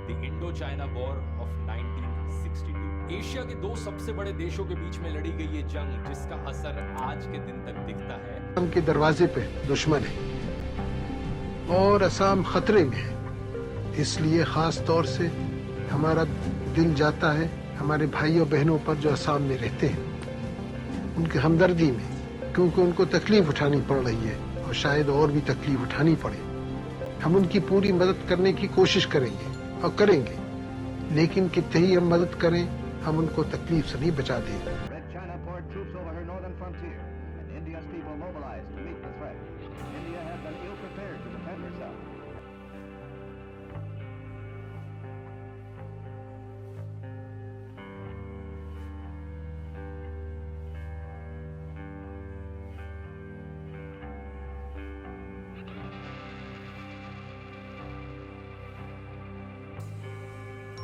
The Indo China war of 1962। Asia के दो सबसे बड़े देशों के बीच में लड़ी गई ये जंग, जिसका असर आज के दिन तक दिखता है। उनके दरवाजे पे दुश्मन है और असम खतरे में है, इसलिए खास तौर से हमारा दिल जाता है हमारे भाइयों बहनों पर जो असम में रहते हैं, उनकी हमदर्दी में, क्योंकि उनको तकलीफ उठानी पड़ रही है और शायद और भी तकलीफ उठानी पड़े। हम उनकी पूरी मदद करने की कोशिश करेंगे और करेंगे, लेकिन कितनी ही हम मदद करें, हम उनको तकलीफ से नहीं बचा देंगे। Red China poured troops over her northern frontier.